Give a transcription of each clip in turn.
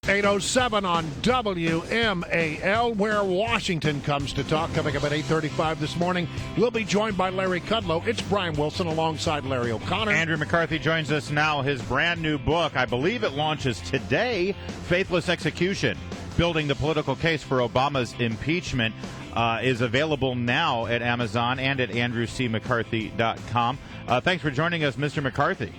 8:07 on WMAL, where Washington comes to talk. Coming up at 8:35 this morning, we'll be joined by Larry Kudlow. It's Brian Wilson alongside Larry O'Connor. Andrew McCarthy joins us now. His brand new book, I believe it launches today, Faithless Execution, Building the Political Case for Obama's Impeachment, is available now at Amazon and at andrewcmccarthy.com. Thanks for joining us, Mr. McCarthy.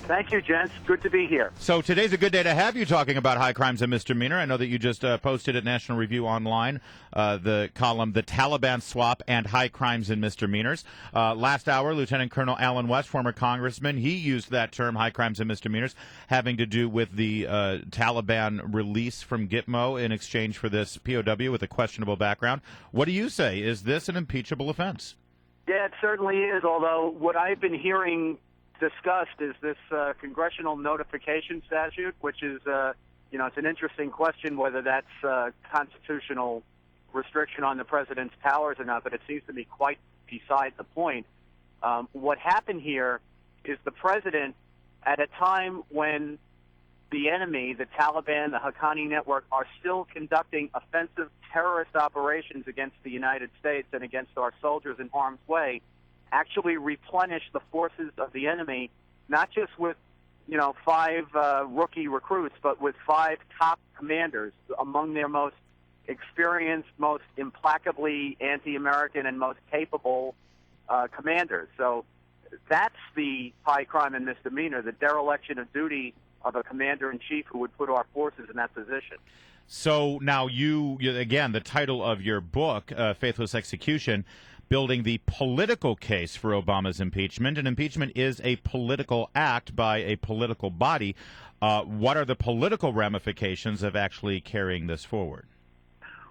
Thank you, gents. Good to be here. So today's a good day to have you talking about high crimes and misdemeanor. I know that you just posted at National Review Online the column, The Taliban Swap and High Crimes and Misdemeanors. Last hour, Lieutenant Colonel Alan West, former congressman, he used that term, high crimes and misdemeanors, having to do with the Taliban release from Gitmo in exchange for this POW with a questionable background. What do you say? Is this an impeachable offense? Yeah, it certainly is, although what I've been hearing discussed is this congressional notification statute, which is, it's an interesting question whether that's a constitutional restriction on the president's powers or not, but it seems to be quite beside the point. What happened here is the president, at a time when the enemy, the Taliban, the Haqqani network, are still conducting offensive terrorist operations against the United States and against our soldiers in harm's way, actually replenish the forces of the enemy, not just with, 5 rookie recruits, but with 5 top commanders, among their most experienced, most implacably anti-American, and most capable commanders. So that's the high crime and misdemeanor, the dereliction of duty of a commander-in-chief who would put our forces in that position. So now you again, the title of your book, Faithless Execution, Building the Political Case for Obama's Impeachment. And impeachment is a political act by a political body. What are the political ramifications of actually carrying this forward?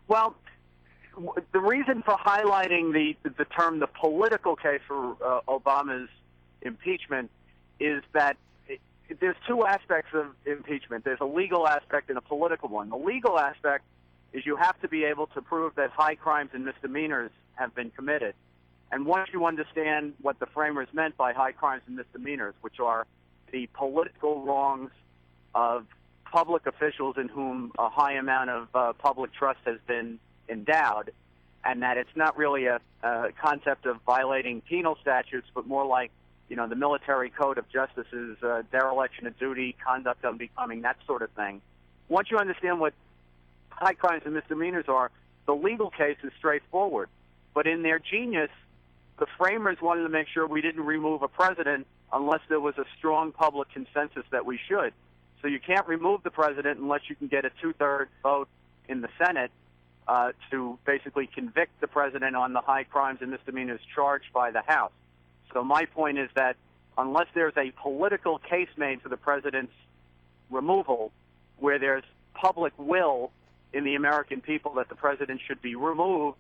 Well, the reason for highlighting the term the political case for Obama's impeachment is that there's 2 aspects of impeachment. There's a legal aspect and a political one. The legal aspect is you have to be able to prove that high crimes and misdemeanors have been committed. And once you understand what the framers meant by high crimes and misdemeanors, which are the political wrongs of public officials in whom a high amount of public trust has been endowed, and that it's not really a concept of violating penal statutes, but more like, the military code of justice's dereliction of duty, conduct unbecoming, that sort of thing. Once you understand what high crimes and misdemeanors are, the legal case is straightforward. But in their genius, the framers wanted to make sure we didn't remove a president unless there was a strong public consensus that we should. So you can't remove the president unless you can get a 2/3 vote in the Senate to basically convict the president on the high crimes and misdemeanors charged by the House. So my point is that unless there's a political case made for the president's removal, where there's public will in the American people that the president should be removed,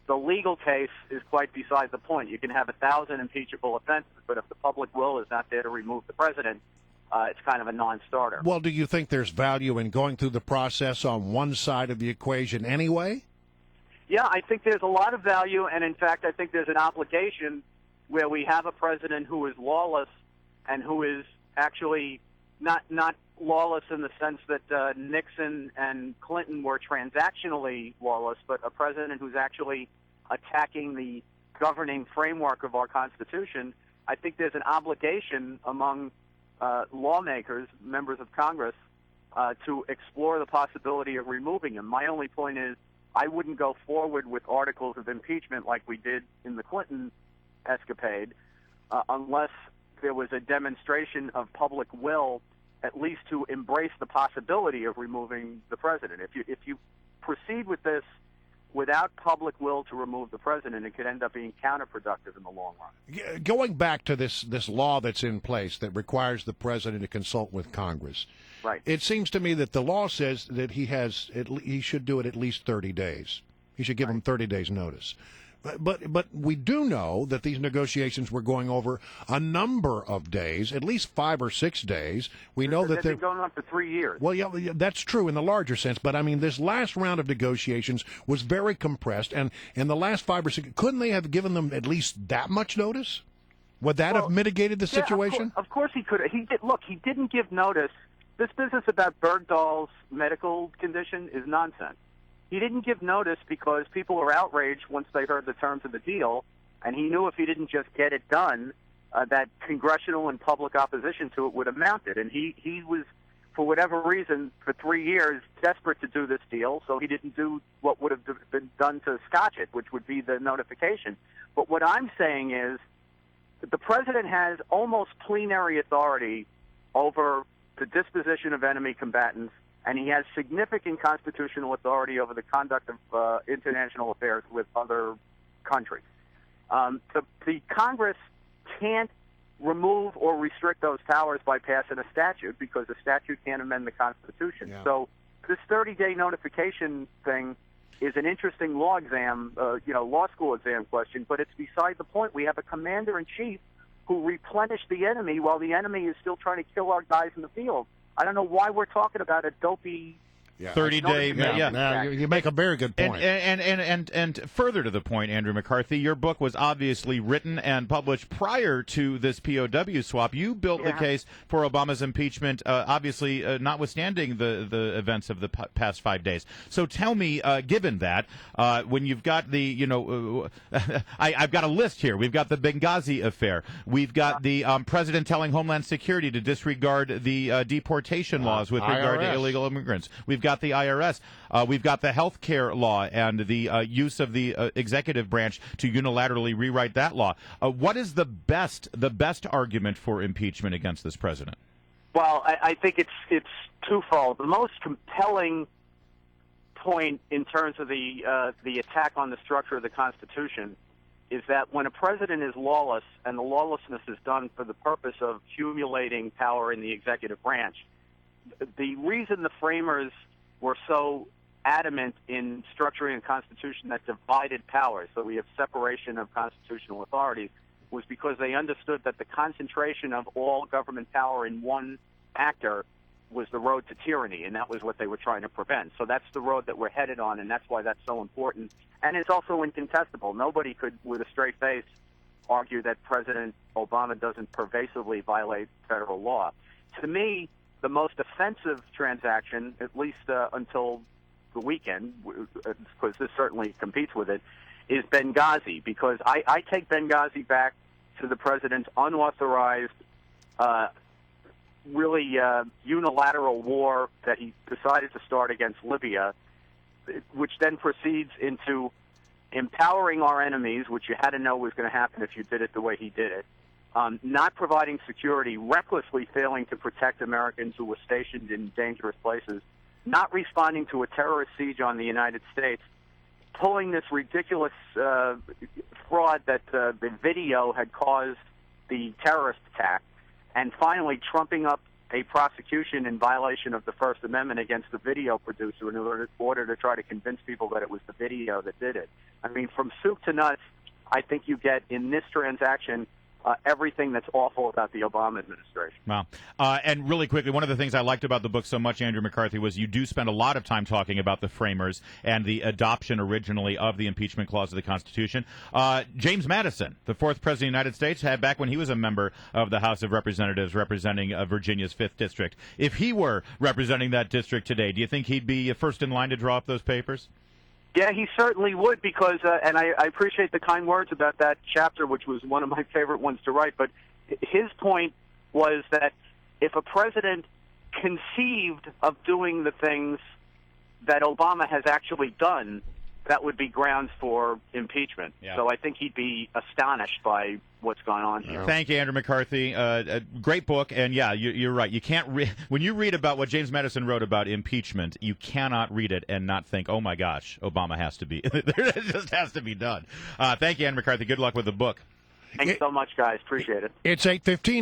the legal case is quite beside the point. You can have 1,000 impeachable offenses, but if the public will is not there to remove the president, it's kind of a non-starter. Well, do you think there's value in going through the process on one side of the equation anyway? Yeah, I think there's a lot of value, and in fact, I think there's an obligation where we have a president who is lawless and who is actually not lawless in the sense that Nixon and Clinton were transactionally lawless, but a president who's actually attacking the governing framework of our Constitution. I think there's an obligation among lawmakers, members of Congress, to explore the possibility of removing him. My only point is I wouldn't go forward with articles of impeachment like we did in the Clinton escapade unless there was a demonstration of public will at least to embrace the possibility of removing the president. If you proceed with this without public will to remove the president, it could end up being counterproductive in the long run. Going back to this law that's in place that requires the president to consult with Congress, right? It seems to me that the law says that he should do it at least 30 days. He should give him 30 days notice. But we do know that these negotiations were going over a number of days, at least 5 or 6 days. We know that they're going on for 3 years. Well, yeah, that's true in the larger sense. But I mean, this last round of negotiations was very compressed, and in the last 5 or 6, couldn't they have given them at least that much notice? Would that have mitigated the situation? Of course he could. He didn't give notice. this business about Bergdahl's medical condition is nonsense. He didn't give notice because people were outraged once they heard the terms of the deal, and he knew if he didn't just get it done, that congressional and public opposition to it would have mounted. And he was, for whatever reason, for 3 years, desperate to do this deal, so he didn't do what would have been done to scotch it, which would be the notification. But what I'm saying is that the president has almost plenary authority over the disposition of enemy combatants, and he has significant constitutional authority over the conduct of international affairs with other countries. The Congress can't remove or restrict those powers by passing a statute because a statute can't amend the Constitution. Yeah. So this 30-day notification thing is an interesting law exam, law school exam question, but it's beside the point. We have a commander-in-chief who replenished the enemy while the enemy is still trying to kill our guys in the field. I don't know why we're talking about a dopey 30-day. Now, you make a very good point. And further to the point, Andrew McCarthy, your book was obviously written and published prior to this POW swap. You built the case for Obama's impeachment, obviously notwithstanding the events of the past 5 days. So tell me, given that, when you've got the, I've got a list here. We've got the Benghazi affair. We've got the president telling Homeland Security to disregard the deportation laws with regard to illegal immigrants. We've got the IRS. We've got the health care law and the use of the executive branch to unilaterally rewrite that law. What is the best argument for impeachment against this president? Well, I think it's twofold. The most compelling point in terms of the attack on the structure of the Constitution is that when a president is lawless, and the lawlessness is done for the purpose of accumulating power in the executive branch, the reason the framers were so adamant in structuring a constitution that divided powers, so we have separation of constitutional authorities, was because they understood that the concentration of all government power in one actor was the road to tyranny, and that was what they were trying to prevent. So that's the road that we're headed on, and that's why that's so important. And it's also incontestable. Nobody could, with a straight face, argue that President Obama doesn't pervasively violate federal law. To me, the most offensive transaction, at least until the weekend, because this certainly competes with it, is Benghazi, because I take Benghazi back to the president's unauthorized, really unilateral war that he decided to start against Libya, which then proceeds into empowering our enemies, which you had to know was going to happen if you did it the way he did it, not providing security, recklessly failing to protect Americans who were stationed in dangerous places, not responding to a terrorist siege on the United States, pulling this ridiculous fraud that the video had caused the terrorist attack, and finally trumping up a prosecution in violation of the First Amendment against the video producer in order to try to convince people that it was the video that did it. I mean, from soup to nuts, I think you get in this transaction everything that's awful about the Obama administration. Wow. And really quickly, one of the things I liked about the book so much, Andrew McCarthy, was you do spend a lot of time talking about the framers and the adoption originally of the impeachment clause of the Constitution. James Madison, the fourth president of the United States, had back when he was a member of the House of Representatives representing Virginia's 5th District. If he were representing that district today, do you think he'd be first in line to draw up those papers? Yeah, he certainly would, because, and I appreciate the kind words about that chapter, which was one of my favorite ones to write, but his point was that if a president conceived of doing the things that Obama has actually done, that would be grounds for impeachment. Yeah. So I think he'd be astonished by what's going on here. Thank you, Andrew McCarthy. A great book, and yeah, you're right. You can't when you read about what James Madison wrote about impeachment, you cannot read it and not think, oh my gosh, Obama has to be. It just has to be done. Thank you, Andrew McCarthy. Good luck with the book. Thanks so much, guys. Appreciate it. It's 8:15.